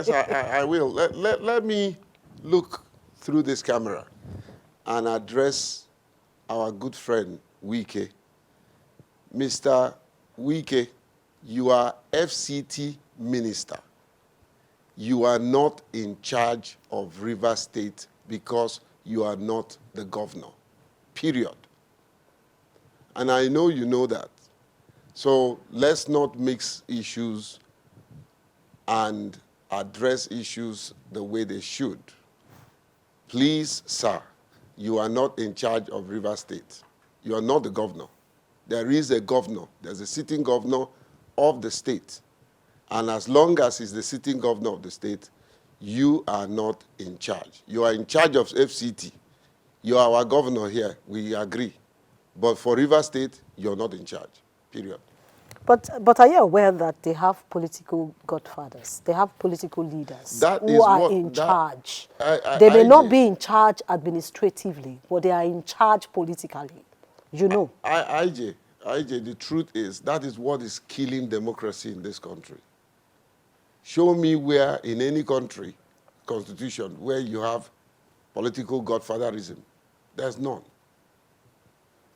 Yes, I will. Let me look through this camera and address our good friend, Wike. Mr. Wike, you are FCT minister. You are not in charge of Rivers State because you are not the governor, period. And I know you know that. So let's not mix issues and address issues the way they should. Please, sir, you are not in charge of Rivers State. You are not the governor. There is a governor. There's a sitting governor of the state. And as long as he's the sitting governor of the state, you are not in charge. You are in charge of FCT. You are our governor here. We agree. But for Rivers State, you're not in charge, period. But are you aware that they have political godfathers? They have political leaders who are in charge. They may not be in charge administratively, but they are in charge politically. You know. IJ, the truth is, that is what is killing democracy in this country. Show me where in any country, constitution, where you have political godfatherism. There's none.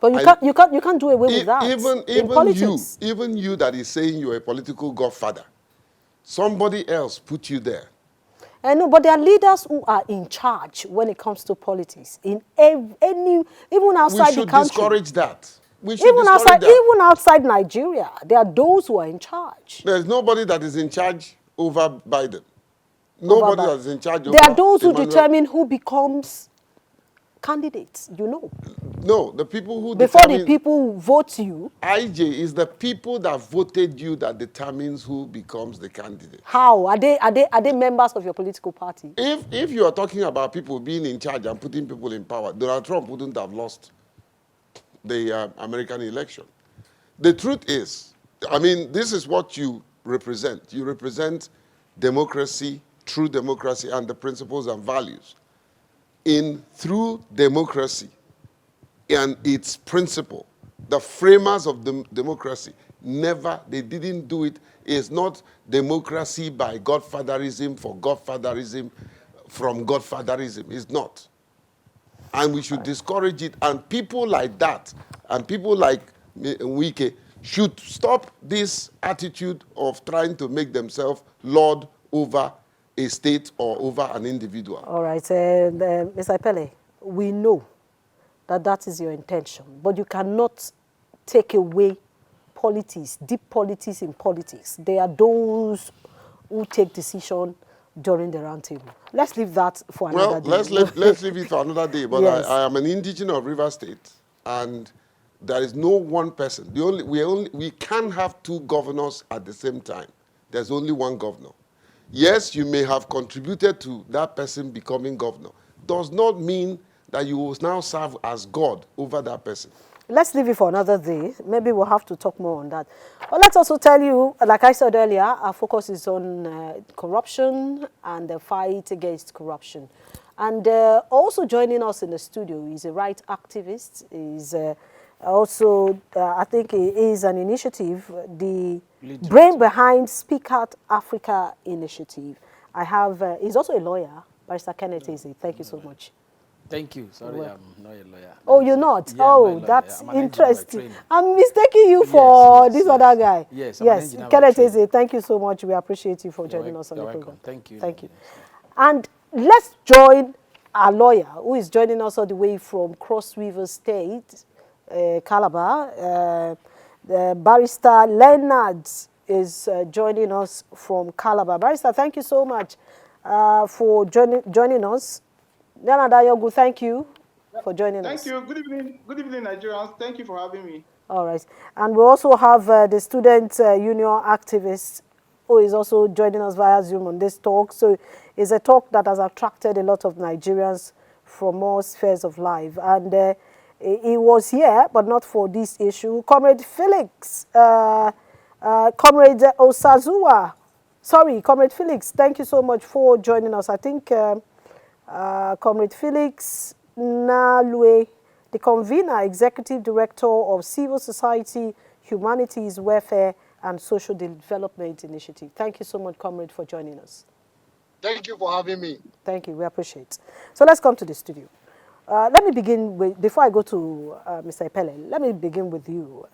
But you can't do away with that. Even you that is saying you're a political godfather, somebody else put you there. I know, but there are leaders who are in charge when it comes to politics in even outside the country. We should discourage that. Even outside Nigeria, there are those who are in charge. There's nobody that is in charge over Biden. Nobody that is in charge over There are those who determine who becomes candidates, you know. No, the people who before the people vote you. IJ is the people that voted you that determines who becomes the candidate. How? Are they members of your political party? If you are talking about people being in charge and putting people in power, Donald Trump wouldn't have lost the American election. The truth is, I mean, this is what you represent. You represent democracy, true democracy, and the principles and values. Through democracy and its principle, the framers of democracy they didn't do it. It's not democracy by godfatherism for godfatherism from godfatherism. It's not. And we should discourage it. And people like that, and people like Wike, should stop this attitude of trying to make themselves lord over a state or over an individual. All right, Mr. Epelle, we know that is your intention, but you cannot take away politics, deep politics in politics. There are those who take decision during the roundtable. Let's leave that for another day. Let's leave it for another day. But yes. I am an indigenous of Rivers State, and there is no one person. We can't have two governors at the same time. There's only one governor. Yes, you may have contributed to that person becoming governor. Does not mean that you will now serve as God over that person. Let's leave it for another day. Maybe we'll have to talk more on that. But let's also tell you, like I said earlier, our focus is on corruption and the fight against corruption. And also joining us in the studio is a rights activist. Is also, I think it is an initiative, the brain behind Speak Out Africa initiative. I have, he's also a lawyer, Barrister Kenneth Eze. Thank you so much. Thank you. Sorry, I'm not a lawyer. Oh, you're not? Yeah, oh, that's interesting. I'm mistaking you for other guy. Yes, Kenneth Eze, thank you so much. We appreciate you for joining us on the program. Thank you. Thank you. And let's join our lawyer, who is joining us all the way from Cross River State, Calabar. Barrister Leonard is joining us from Calabar. Barrister, thank you so much for joining us. Leonard Ayogu, thank you for joining us. Thank you. Good evening, Nigerians. Thank you for having me. All right. And we also have the student union activist who is also joining us via Zoom on this talk. So it's a talk that has attracted a lot of Nigerians from all spheres of life. And he was here, but not for this issue. Comrade Felix, Comrade Osazua, Comrade Felix, thank you so much for joining us. I think Comrade Felix Nalwe, the convener, Executive Director of Civil Society, Humanities, Welfare and Social Development Initiative. Thank you so much, Comrade, for joining us. Thank you for having me. Thank you. We appreciate. So let's come to the studio. Let me begin with, before I go to Mr. Epelle, let me begin with you.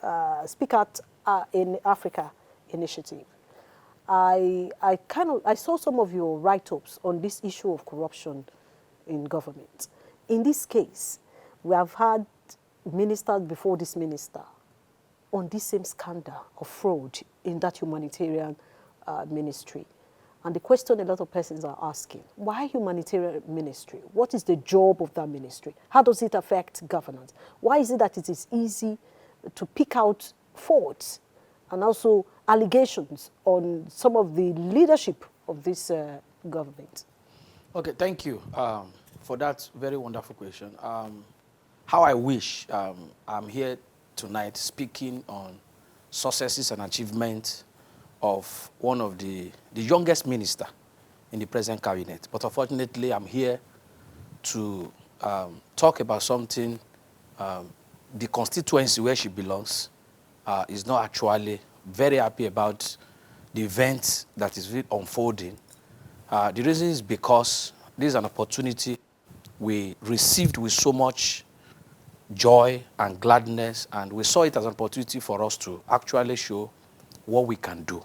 Speak Out in Africa initiative. I saw some of your write-ups on this issue of corruption in government. In this case, we have had ministers before this minister on this same scandal of fraud in that humanitarian ministry. And the question a lot of persons are asking, why humanitarian ministry? What is the job of that ministry? How does it affect governance? Why is it that it is easy to pick out faults and also allegations on some of the leadership of this government? Okay, thank you for that very wonderful question. How I wish I'm here tonight speaking on successes and achievements of one of the youngest minister in the present cabinet. But unfortunately, I'm here to talk about something the constituency where she belongs is not actually very happy about the event that is unfolding. The reason is because this is an opportunity we received with so much joy and gladness, and we saw it as an opportunity for us to actually show what we can do.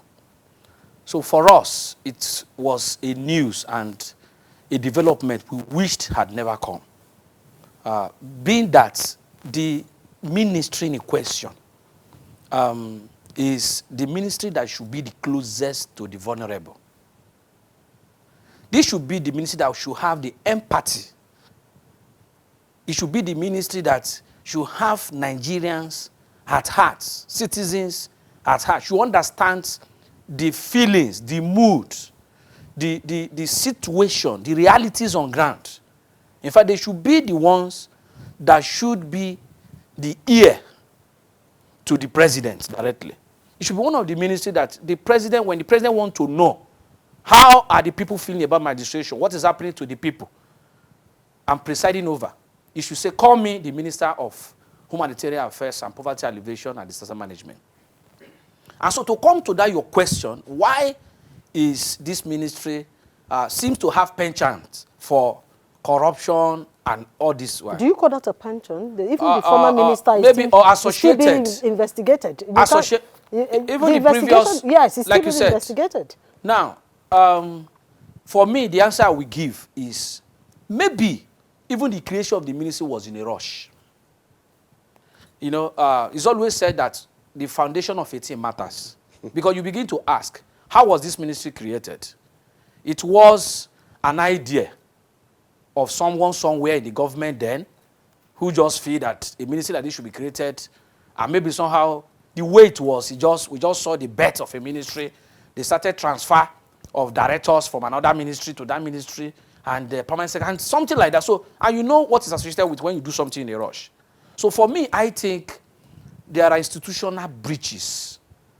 So for us, it was a news and a development we wished had never come. Being that the ministry in question is the ministry that should be the closest to the vulnerable. This should be the ministry that should have the empathy. It should be the ministry that should have Nigerians at heart, citizens at heart, should understand the feelings, the mood, the situation, the realities on ground. In fact, they should be the ones that should be the ear to the president directly. It should be one of the ministries that the president, when the president wants to know, how are the people feeling about my administration? What is happening to the people I'm presiding over? You should say, call me the Minister of Humanitarian Affairs and Poverty Alleviation and Disaster Management. And so to come to that, your question, why is this ministry seems to have penchant for corruption and all this? Do you call that a penchant? Even the former minister is maybe still, or associated. is still being investigated. Even the previous, yes, it's like still you being said. investigated. Now, for me, the answer I will give is maybe even the creation of the ministry was in a rush. You know, it's always said that the foundation of a team matters. Because you begin to ask, how was this ministry created? It was an idea of someone somewhere in the government then who just feel that a ministry like this should be created, and maybe somehow the way it was, we just saw the birth of a ministry. They started transfer of directors from another ministry to that ministry, and the permanent secretary, and something like that. So, and you know what is associated with when you do something in a rush. So for me, I think there are institutional breaches.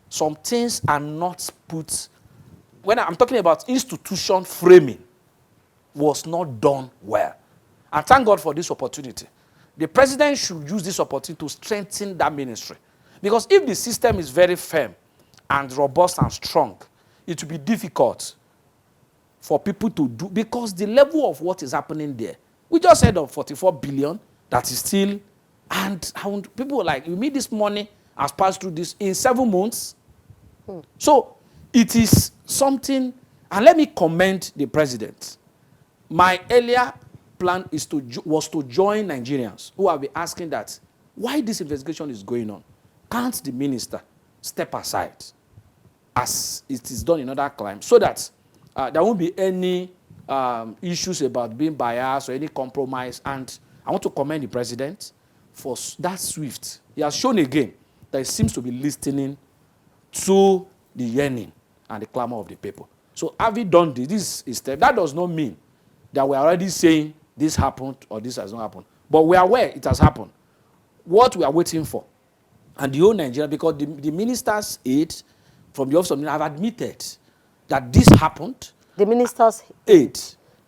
Some things are not put, when I'm talking about institution framing, was not done well. And thank God for this opportunity. The president should use this opportunity to strengthen that ministry. Because if the system is very firm and robust and strong, it will be difficult for people to do, because the level of what is happening there, we just heard of 44 billion that is still, and people were like, you mean this money has passed through this in 7 months? So it is something, and let me commend the president. My earlier plan was to join Nigerians who have been asking that, why this investigation is going on? Can't the minister step aside as it is done in other climes so that there won't be any issues about being biased or any compromise? And I want to commend the president for that swift. He has shown again that he seems to be listening to the yearning and the clamor of the people. So having done this step, that does not mean that we are already saying this happened or this has not happened. But we are aware it has happened. What we are waiting for, and the whole Nigeria, because the minister's aide from the office of the minister have admitted that this happened. The minister's aide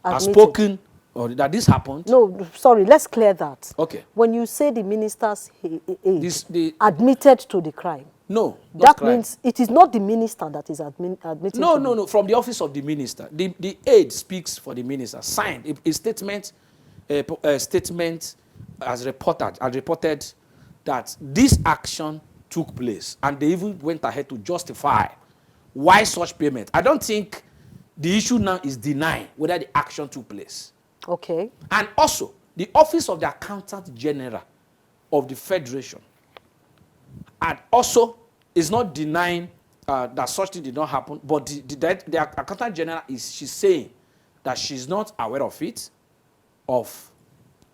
has spoken or that this happened. No, sorry, let's clear that. Okay. When you say the minister's aide admitted to the crime, No, not That crime. means it is not the minister that is admitting. No, to no, no. From the office of the minister, the aide speaks for the minister. Signed a statement. A statement has reported that this action took place, and they even went ahead to justify why such payment. I don't think the issue now is denying whether the action took place. Okay. And also, the office of the accountant general of the federation, and also is not denying that such thing did not happen, but the accountant general she's saying that she's not aware of it, of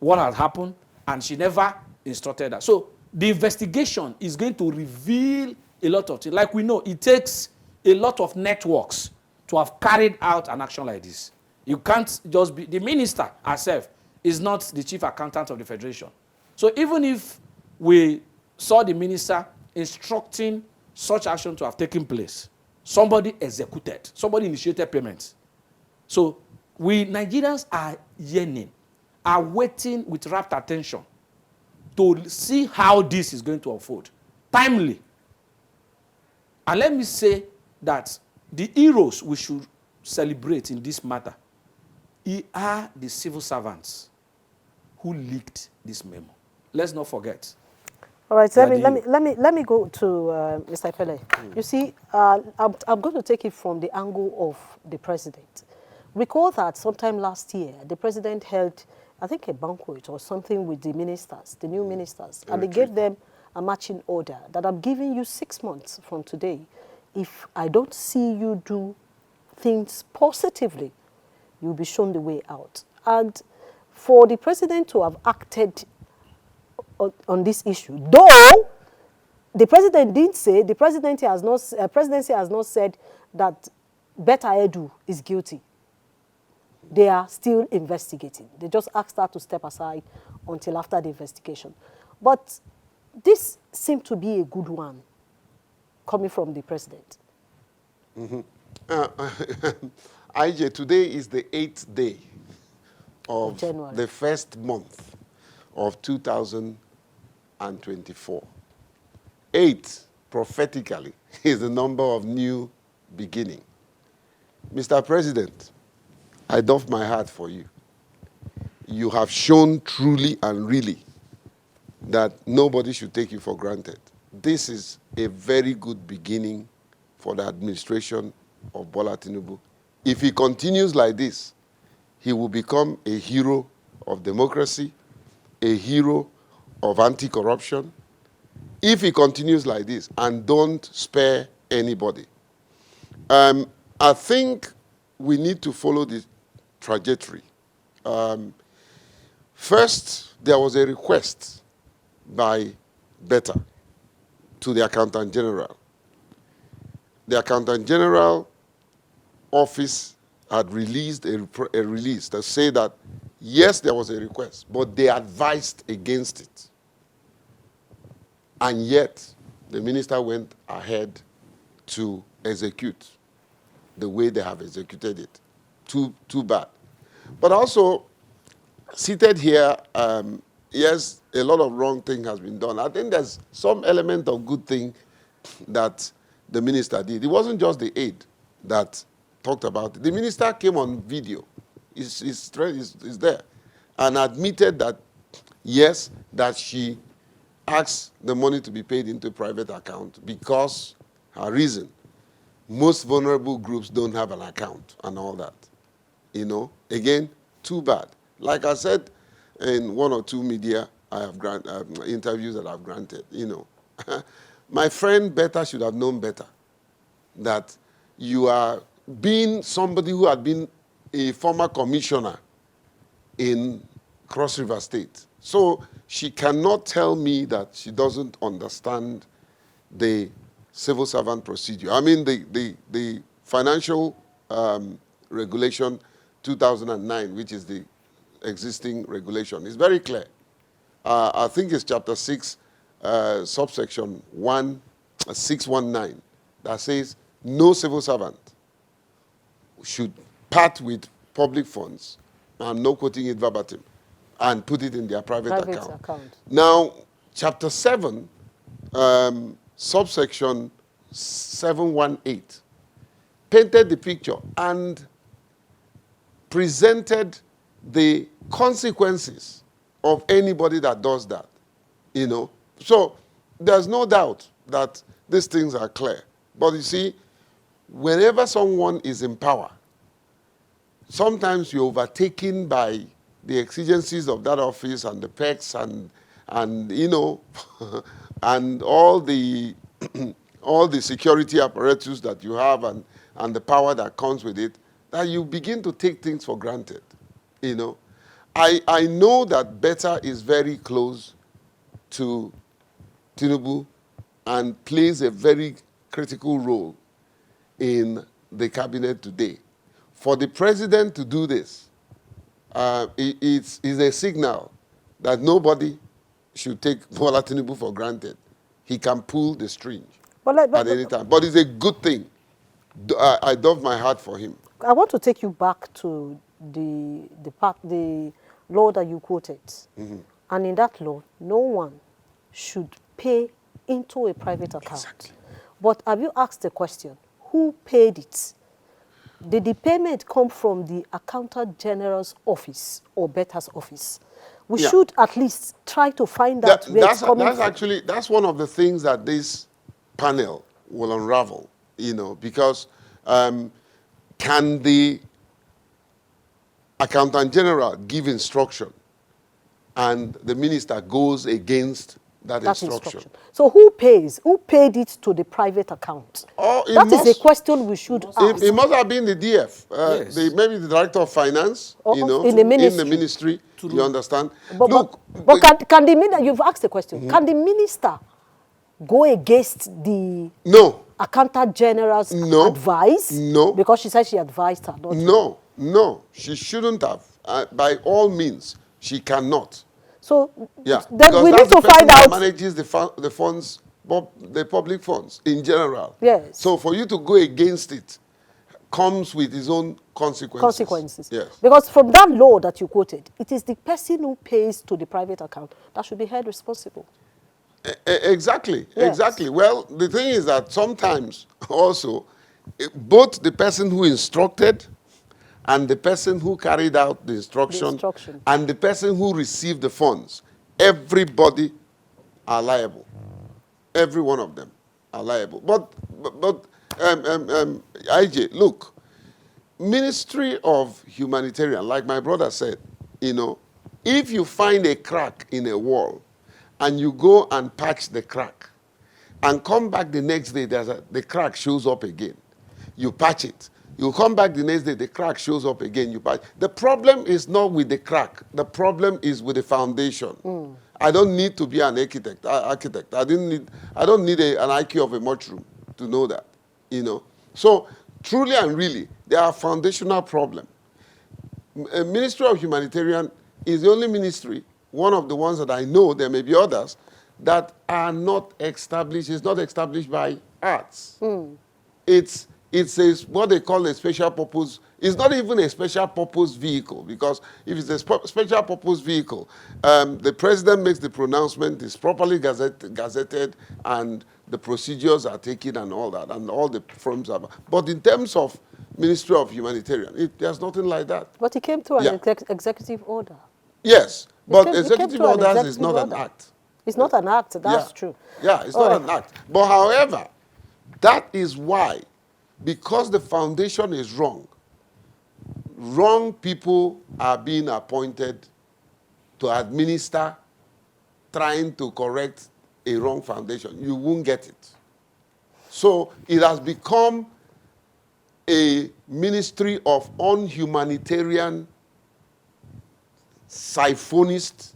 what has happened, and she never instructed that. So the investigation is going to reveal a lot of things. Like we know, it takes a lot of networks to have carried out an action like this. You can't just be, the minister herself is not the chief accountant of the federation. So even if we saw the minister instructing such action to have taken place, somebody executed, somebody initiated payments. So we Nigerians are yearning, are waiting with rapt attention to see how this is going to unfold. Timely. And let me say that the heroes we should celebrate in this matter are the civil servants who leaked this memo. Let's not forget. All right, so Yeah, let me go to Mr. Epelle. You see, I'm going to take it from the angle of the president. Recall that sometime last year, the president held, I think, a banquet or something with the ministers, the new ministers, and they gave them a marching order that I'm giving you 6 months from today. If I don't see you do things positively, you'll be shown the way out. And for the president to have acted on this issue, though the president didn't say, the presidency has not said that Betta Edu is guilty. They are still investigating. They just asked her to step aside until after the investigation. But this seemed to be a good one coming from the president. IJ, today is the 8th day of January. the first month of 2024. 8, prophetically, is the number of new beginning. Mr. President, I doff my hat for you. You have shown truly and really that nobody should take you for granted. This is a very good beginning for the administration of Bola Tinubu. If he continues like this, he will become a hero of democracy, a hero of anti-corruption. If he continues like this and don't spare anybody. I think we need to follow this trajectory. First, there was a request by Betta to the Accountant General. The Accountant General office had released a release that said that, yes, there was a request, but they advised against it. And yet, the minister went ahead to execute the way they have executed it. Too bad. But also, seated here, yes, a lot of wrong thing has been done. I think there's some element of good thing that the minister did. It wasn't just the aide that talked about it. The minister came on video. It's there. And admitted that, yes, that she asked the money to be paid into a private account because her reason, most vulnerable groups don't have an account and all that. You know, again, too bad. Like I said in 1 or 2 media I have interviews that I've granted, you know, my friend Betta should have known better that you are being somebody who had been a former commissioner in Cross River State. So she cannot tell me that she doesn't understand the civil servant procedure. I mean, the financial regulation 2009, which is the existing regulation, is very clear. I think it's chapter 6, subsection 619, that says no civil servant should part with public funds, I'm not quoting it verbatim, and put it in their private account. Now, chapter 7 subsection 718, painted the picture and presented the consequences of anybody that does that, you know. So there's no doubt that these things are clear. But you see, whenever someone is in power, sometimes you're overtaken by the exigencies of that office and the perks and you know, and all the all the security apparatus that you have and the power that comes with it, that you begin to take things for granted, you know. I know that Betta is very close to Tinubu and plays a very critical role in the cabinet today. For the president to do this, it's a signal that nobody should take Bola Tinubu for granted. He can pull the string at any time. But it's a good thing. I dove my heart for him. I want to take you back to the law that you quoted. Mm-hmm. And in that law, no one should pay into a private account. Exactly. But have you asked the question, who paid it? Did the payment come from the Accountant General's office or Betta's office? We should at least try to find out where it's coming from. That's one of the things that this panel will unravel, you know, because can the Accountant General give instruction and the minister goes against that instruction? So who pays? Who paid it to the private account? That is a question we should ask. It must have been the DF, yes. Maybe the Director of Finance, you know, in the ministry. You understand? But can the minister, you've asked the question, can the minister go against the Accountant General's advice? No. Because she said she advised her. No, she shouldn't have. By all means, she cannot. So then we need to find out. Manages the funds, the public funds in general. Yes. So for you to go against it comes with its own consequences. Yes. Because from that law that you quoted, it is the person who pays to the private account that should be held responsible. Exactly. Yes. Exactly. Well, the thing is that sometimes also both the person who instructed and the person who carried out the instruction and the person who received the funds, everybody are liable. Every one of them are liable. But IJ, look, Ministry of Humanitarian, like my brother said, you know, if you find a crack in a wall and you go and patch the crack and come back the next day, the crack shows up again. You patch it. You come back the next day, the crack shows up again. You patch. The problem is not with the crack. The problem is with the foundation. I don't need to be an architect. I don't need an IQ of a mushroom to know that. You know. So truly and really, there are foundational problems. Ministry of Humanitarian is the only ministry, one of the ones that I know, there may be others, that are not established. It's not established by arts. It's what they call a special purpose. It's not even a special purpose vehicle, because if it's a special purpose vehicle, the president makes the pronouncement, it's properly gazetted, and the procedures are taken and all that, and all the firms are. But in terms of Ministry of Humanitarian, there's nothing like that. But it came through an executive order. Yes, but executive orders is not an act. It's not an act, that's true. Yeah, it's not an act. But however, that is why, because the foundation is wrong, wrong people are being appointed to administer, trying to correct a wrong foundation. You won't get it. So it has become a ministry of unhumanitarian, siphonist,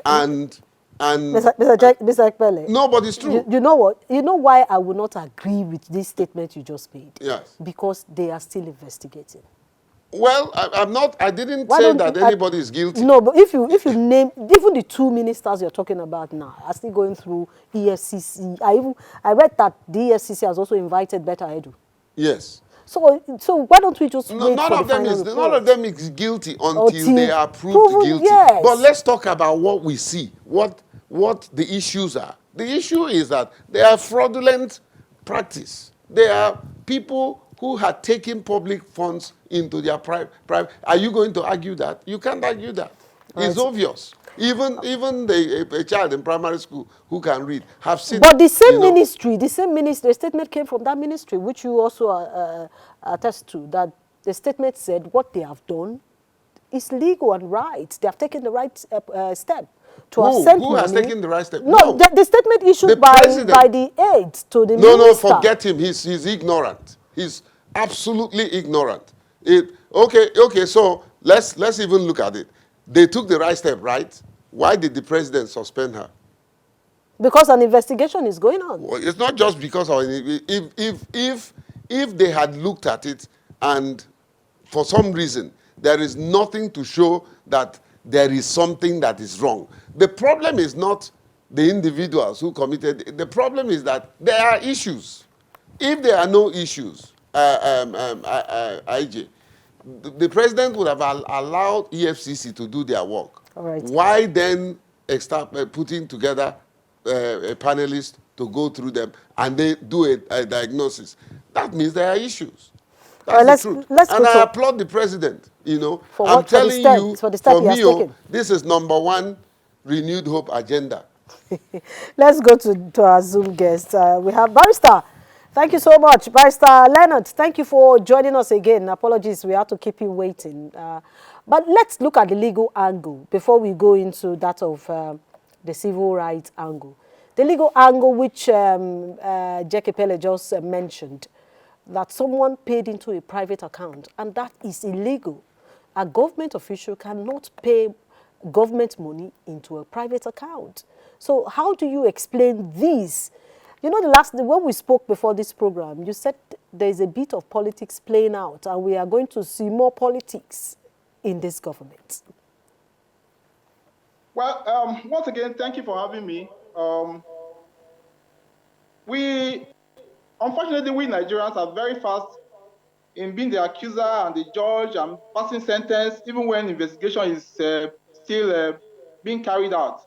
and Mr. Epelle. No, but it's true. You know what? You know why I would not agree with this statement you just made? Yes. Because they are still investigating. Well, I didn't say that anybody is guilty. No, but if you name, even the two ministers you're talking about now are still going through EFCC. I read that the EFCC has also invited Betta Edu. Yes. So why don't we just wait for the final report? None of them is guilty until they are proved guilty. Yes. But let's talk about what we see, what the issues are, The issue is that they are fraudulent practice. They are people who had taken public funds into their private. Are you going to argue that? You can't argue that. It's Right. obvious. Even a child in primary school who can read have seen But it. the same ministry, the statement came from that ministry, which you also attest to, that the statement said what they have done is legal and right. They have taken the right step to have sent Who money. has taken the right step? No, the statement issued The by president. the aides to the No, minister. forget him. He's ignorant. He's absolutely ignorant. Okay. So let's even look at it. They took the right step, right? Why did the president suspend her? Because an investigation is going on. Well, it's not just because of if they had looked at it and for some reason there is nothing to show that there is something that is wrong. The problem is not the individuals who committed. The problem is that there are issues. If there are no issues, IJ, the president would have allowed EFCC to do their work. All right. Why then start putting together a panelist to go through them and they do a diagnosis? That means there are issues. All That's right, the truth. let's And go I to- applaud the president. For I'm what? For the telling step- you, for the step he has me, taken. this is number one renewed hope agenda. Let's go to our Zoom guest. We have Barrister. Thank you so much. Barrister Leonard, thank you for joining us again. Apologies, we had to keep you waiting. But let's look at the legal angle before we go into that of the civil rights angle. The legal angle which Epelle just mentioned, that someone paid into a private account, and that is illegal. A government official cannot pay government money into a private account. So how do you explain this? You know, when we spoke before this program, you said there's a bit of politics playing out, and we are going to see more politics in this government. Well, once again, thank you for having me. Unfortunately, we Nigerians are very fast in being the accuser and the judge and passing sentence, even when investigation is still being carried out.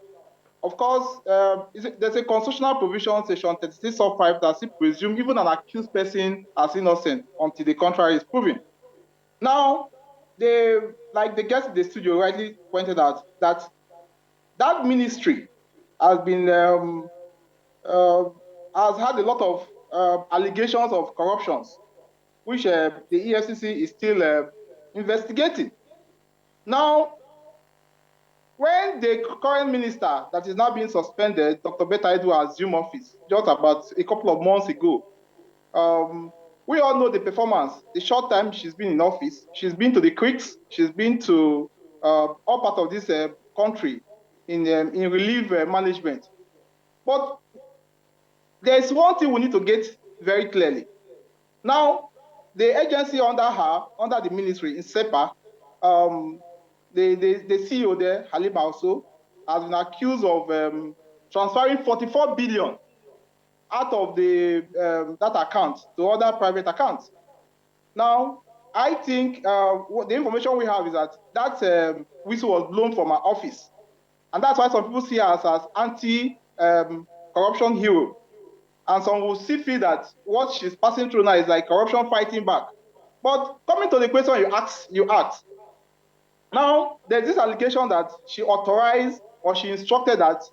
Of course, there's a constitutional provision, section 36 of 5, that still presume even an accused person as innocent until the contrary is proven. Now, like the guest in the studio rightly pointed out, that ministry has been has had a lot of allegations of corruptions, which the EFCC is still investigating. Now, when the current minister that is now being suspended, Dr. Betta Edu, assumed office just about a couple of months ago, we all know the performance. The short time she's been in office, she's been to the creeks, she's been to all parts of this country in relief management. But there's one thing we need to get very clearly. Now, the agency under her, under the ministry in SEPA, the CEO there, Halima also, has been accused of transferring 44 billion out of that account to other private accounts. Now, I think the information we have is that whistle was blown from her office. And that's why some people see her as anti-corruption hero. And some will still feel that what she's passing through now is like corruption fighting back. But coming to the question you asked, now there's this allegation that she authorized or she instructed that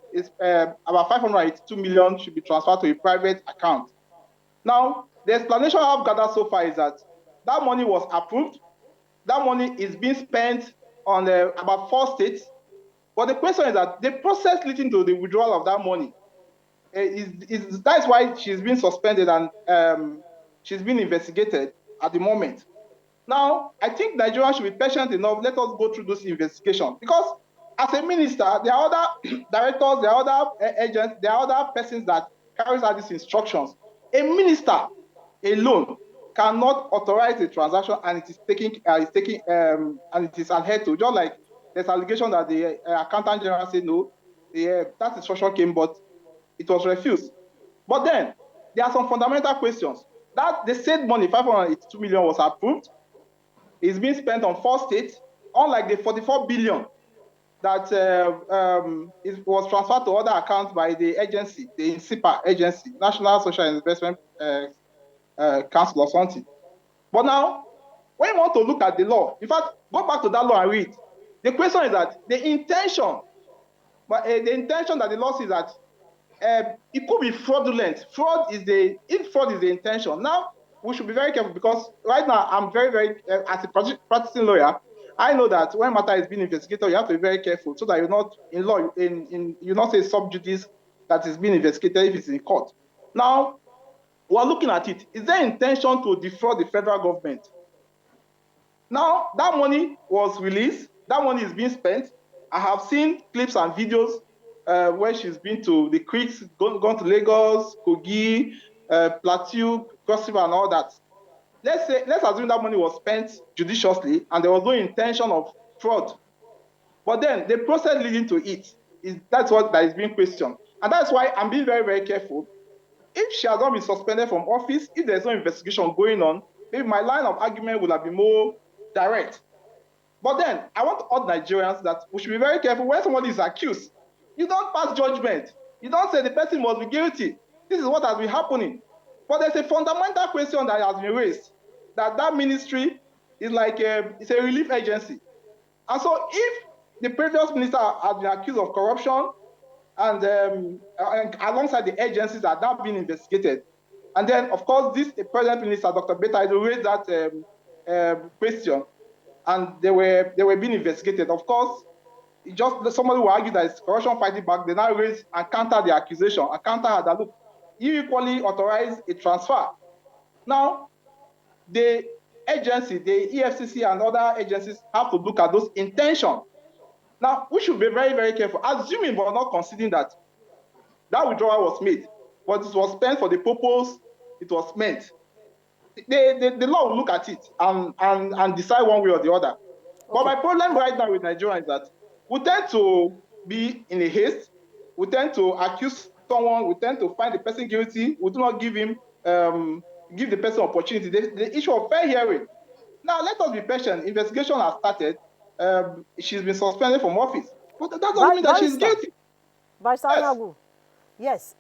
about 582 million should be transferred to a private account. Now, the explanation I've gathered so far is that money was approved. That money is being spent on about 4 states. But the question is that the process leading to the withdrawal of that money that's why she's been suspended and she's been investigated at the moment. Now, I think Nigerians should be patient enough. Let us go through those investigations. Because as a minister, there are other directors, there are other agents, there are other persons that carries out these instructions. A minister alone cannot authorize a transaction and it is and it is adhered to. Just like there's allegation that the accountant general said no, that instruction came, but it was refused. But then there are some fundamental questions. That the said money, 582 million, was approved. It's being spent on 4 states, unlike the 44 billion that it was transferred to other accounts by the agency, the NCIPA agency, National Social Investment Council or something. But now, when you want to look at the law, in fact, go back to that law and read. The question is that the intention that the law says that it could be fraudulent. If fraud is the intention. Now, we should be very careful because right now I'm very, very, as a practicing lawyer, I know that when matter is being investigated, you have to be very careful so that you're not in law, you not say sub judice that is being investigated if it's in court. Now, we're looking at it. Is there intention to defraud the federal government? Now, that money was released. That money is being spent. I have seen clips and videos where she's been to the creeks, gone to Lagos, Kogi, Plateau, Cross River, and all that. Let's assume that money was spent judiciously and there was no intention of fraud. But then the process leading to it that's what that is being questioned. And that's why I'm being very, very careful. If she has not been suspended from office, if there's no investigation going on, maybe my line of argument would have been more direct. But then I want to urge Nigerians that we should be very careful when somebody is accused. You don't pass judgment. You don't say the person must be guilty. This is what has been happening. But there's a fundamental question that has been raised, that ministry is like it's a relief agency. And so if the previous minister has been accused of corruption and alongside the agencies that are now being investigated, and then of course this the present minister, Dr. Beta, raised that question, and they were being investigated. Of course, just somebody will argue that it's corruption fighting back. They now raise and counter the accusation and counter her that look, you equally authorized a transfer. Now, the agency, the EFCC and other agencies have to look at those intentions. Now, we should be very, very careful, assuming but not considering that withdrawal was made, but it was spent for the purpose it was meant. The law will look at it and decide one way or the other. Okay. But my problem right now with Nigeria is that we tend to be in a haste. We tend to accuse someone. We tend to find the person guilty. We do not give the person opportunity. The issue of fair hearing. Now, let us be patient. Investigation has started. She's been suspended from office. But that doesn't mean that she's guilty. Yes. Yes.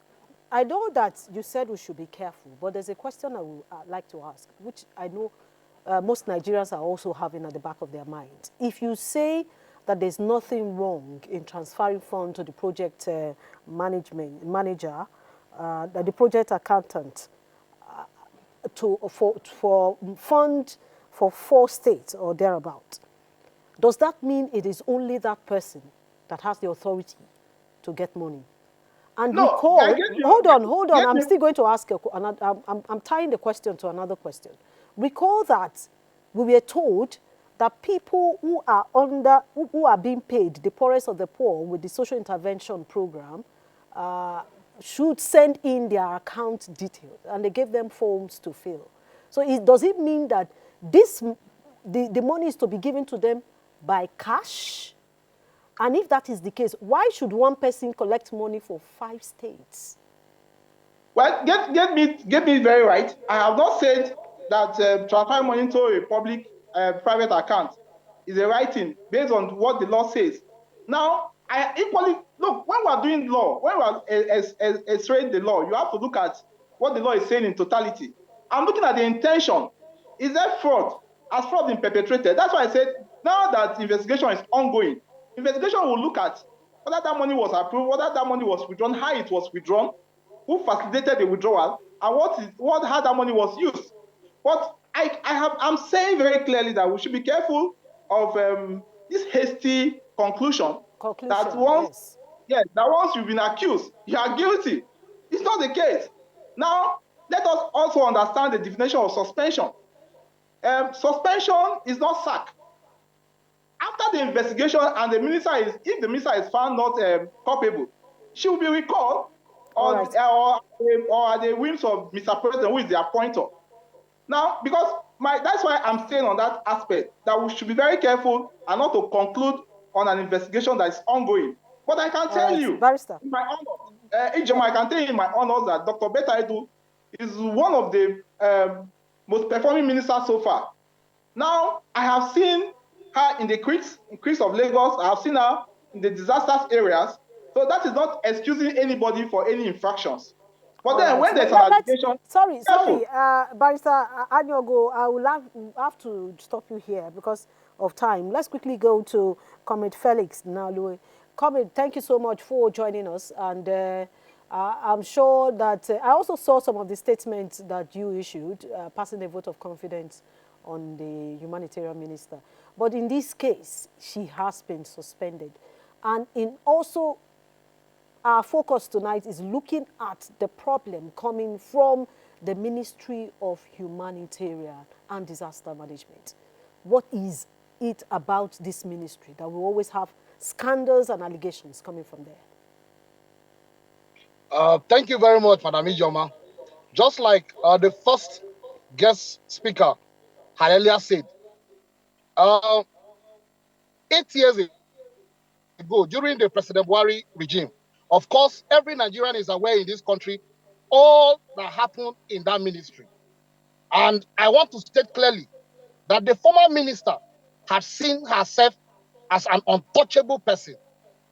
I know that you said we should be careful, but there's a question I would like to ask, which I know most Nigerians are also having at the back of their mind. If you say that there's nothing wrong in transferring funds to the project manager, that the project accountant, for fund for 4 states or thereabout, does that mean it is only that person that has the authority to get money? And no, recall, hold on. I'm still going to ask another. I'm tying the question to another question. Recall that we were told that people who are being paid, the poorest of the poor, with the social intervention program, should send in their account details, and they gave them forms to fill. So, does it mean that the money is to be given to them by cash? And if that is the case, why should one person collect money for 5 states? Well, get me very right. I have not said that transferring money to a public private account is a right thing based on what the law says. Now, I equally look when we are doing law, when we are extracting the law, you have to look at what the law is saying in totality. I'm looking at the intention. Is there fraud? Has fraud been perpetrated? That's why I said now that investigation is ongoing. Investigation will look at whether that money was approved, whether that money was withdrawn, how it was withdrawn, who facilitated the withdrawal, and how that money was used. But I'm saying very clearly that we should be careful of this hasty conclusion that once you've been accused, you are guilty. It's not the case. Now, let us also understand the definition of suspension. Suspension is not sack. After the investigation and if the minister is found not culpable, she will be recalled or at the whims of Mr. President, who is the appointer. Now, because that's why I'm saying on that aspect that we should be very careful and not to conclude on an investigation that is ongoing. But I can tell you, Barrister, in my honor, I can tell you in my honor that Dr. Beta Edu is one of the most performing ministers so far. Now, I have seen her in the creeks of Lagos. I have seen her in the disastrous areas. So that is not excusing anybody for any infractions. But All then right. when there's an allegation, Sorry, careful. Barrister Anyogo, I will have to stop you here because of time. Let's quickly go to Comrade Felix now. Comrade, thank you so much for joining us. And I'm sure that I also saw some of the statements that you issued, passing a vote of confidence on the humanitarian minister. But in this case, she has been suspended. And in also our focus tonight is looking at the problem coming from the Ministry of Humanitarian and Disaster Management. What is it about this ministry that we always have scandals and allegations coming from there? Thank you very much, Madam Ijoma. Just like the first guest speaker had earlier said, uh, 8 years ago, during the President Buhari regime, of course, every Nigerian is aware in this country all that happened in that ministry. And I want to state clearly that the former minister had seen herself as an untouchable person,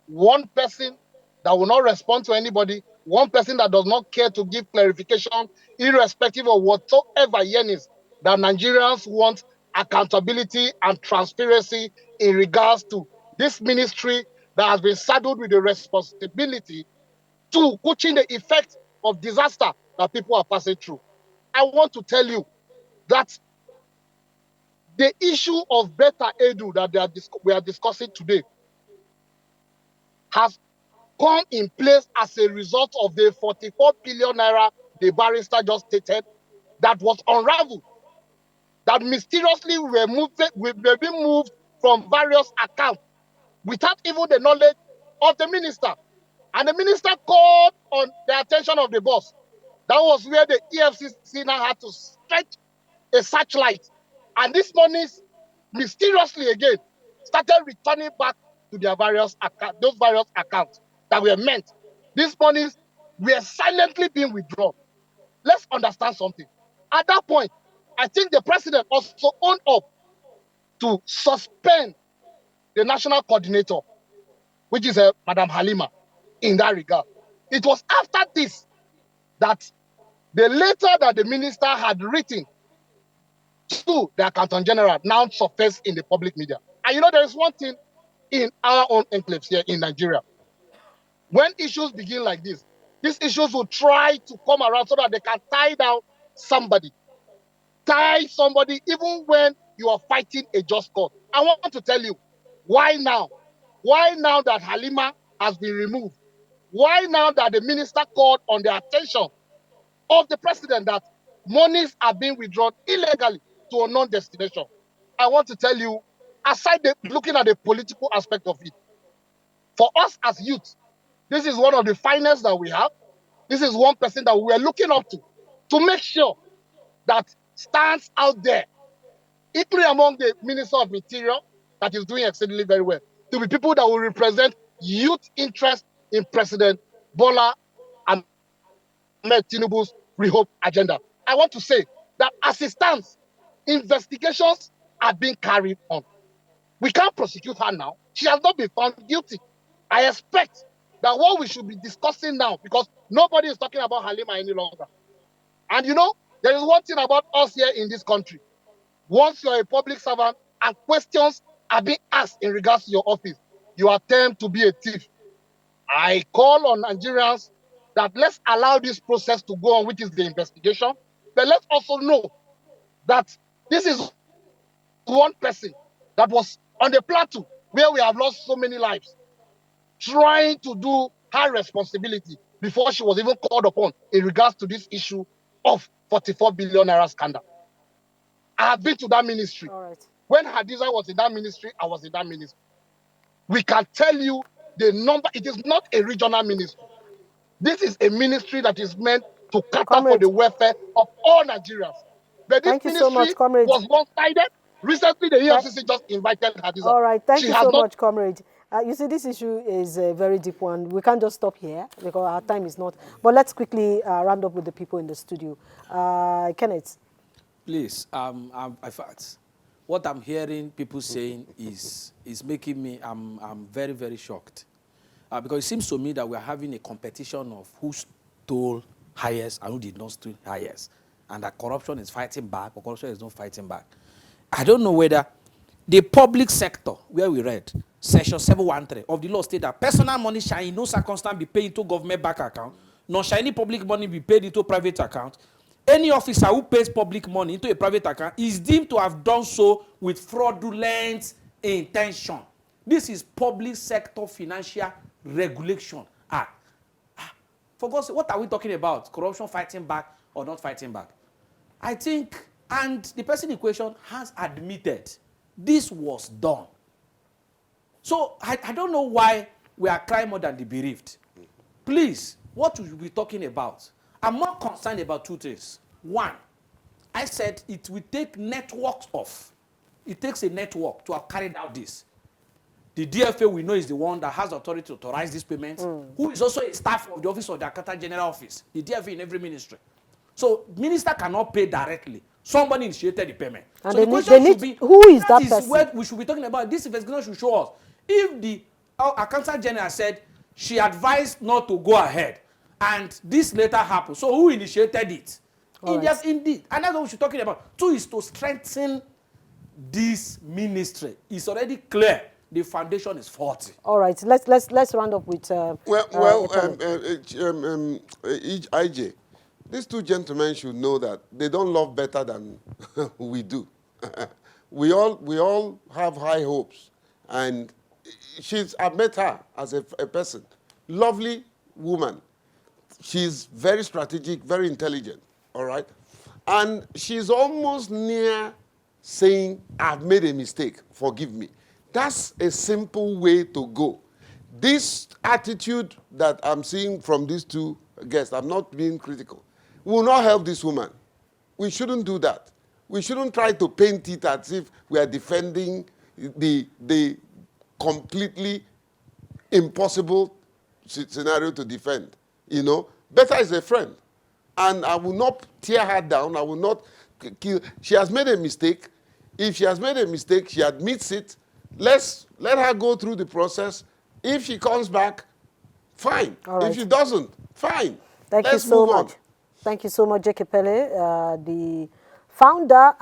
one person that will not respond to anybody, one person that does not care to give clarification, irrespective of whatsoever yearnings that Nigerians want accountability and transparency in regards to this ministry that has been saddled with the responsibility to cushion the effect of disaster that people are passing through. I want to tell you that the issue of better edu that we are discussing today has come in place as a result of the 44 billion naira the barrister just stated that was unraveled, that mysteriously were being moved from various accounts without even the knowledge of the minister. And the minister called on the attention of the boss. That was where the EFCC now had to stretch a searchlight. And this money, mysteriously again, started returning back to their those various accounts that were meant. These monies were silently being withdrawn. Let's understand something. At that point, I think the president also owned up to suspend the national coordinator, which is Madam Halima, in that regard. It was after this that the letter that the minister had written to the accountant general now surfaced in the public media. And you know, there is one thing in our own enclaves here in Nigeria. When issues begin like this, these issues will try to come around so that they can tie down somebody. Tie somebody even when you are fighting a just cause. I want to tell you, why now? Why now that Halima has been removed? Why now that the minister called on the attention of the president that monies are being withdrawn illegally to a non-destination? I want to tell you, aside looking at the political aspect of it, for us as youth, this is one of the finest that we have. This is one person that we are looking up to make sure that stands out there, equally among the Minister of Interior, that is doing exceedingly very well, to be people that will represent youth interest in President Bola Ahmed Tinubu's Rehope agenda. I want to say that as it stands, investigations are being carried on. We can't prosecute her now. She has not been found guilty. I expect that what we should be discussing now, because nobody is talking about Halima any longer. And you know, there is one thing about us here in this country. Once you're a public servant and questions are being asked in regards to your office, you attempt to be a thief. I call on Nigerians that let's allow this process to go on, which is the investigation. But let's also know that this is one person that was on the plateau where we have lost so many lives, trying to do her responsibility before she was even called upon in regards to this issue of 44 billion naira scandal. I have been to that ministry. All right. When Hadiza was in that ministry, I was in that ministry. We can tell you the number. It is not a regional ministry. This is a ministry that is meant to cater for Comrade, the welfare of all Nigerians. But this thank you so ministry much, Comrade. was one-sided. Recently, the Th- EFCC just invited Hadiza. All right, thank She you has so not. much, Comrade. You see, this issue is a very deep one. We can't just stop here because our time is not. But let's quickly round up with the people in the studio. Kenneth. Please, in fact, what I'm hearing people saying is making me, I'm very, very shocked. Because it seems to me that we're having a competition of who stole highest and who did not steal highest. And that corruption is fighting back, or corruption is not fighting back. I don't know whether the public sector, where we read, Section 713 of the law state that personal money shall in no circumstance be paid into government bank account, nor shall any public money be paid into private account. Any officer who pays public money into a private account is deemed to have done so with fraudulent intention. This is Public Sector Financial Regulation Act. For God's sake, what are we talking about? Corruption fighting back or not fighting back? I think, and the person in question has admitted this was done. So I don't know why we are crying more than the bereaved. Please, what should we be talking about? I'm more concerned about two things. One, I said it will take networks of. It takes a network to have carried out this. The DFA we know is the one that has authority to authorize these payments, who is also a staff of the office of the Accountant General Office, the DFA in every ministry. So minister cannot pay directly. Somebody initiated the payment. And so they the question should be, who is that person? What we should be talking about. This investigation should show us. If the Accountant General said she advised not to go ahead, and this later happened, so who initiated it? Indeed. And that's what we should be talking about. Two is to strengthen this ministry. It's already clear the foundation is faulty. All right, let's round up with. IJ, these two gentlemen should know that they don't love better than we do. we all have high hopes, and I've met her as a person, lovely woman. She's very strategic, very intelligent. All right, and she's almost near saying, "I've made a mistake. Forgive me." That's a simple way to go. This attitude that I'm seeing from these two guests, I'm not being critical, will not help this woman. We shouldn't do that. We shouldn't try to paint it as if we are defending the completely impossible scenario to defend. You know, better is a friend. And I will not tear her down. I will not kill. She has made a mistake. If she has made a mistake, she admits it. Let her go through the process. If she comes back, fine. Right. If she doesn't, fine. Thank Let's you so move much. on. Thank you so much, Epelle, the founder.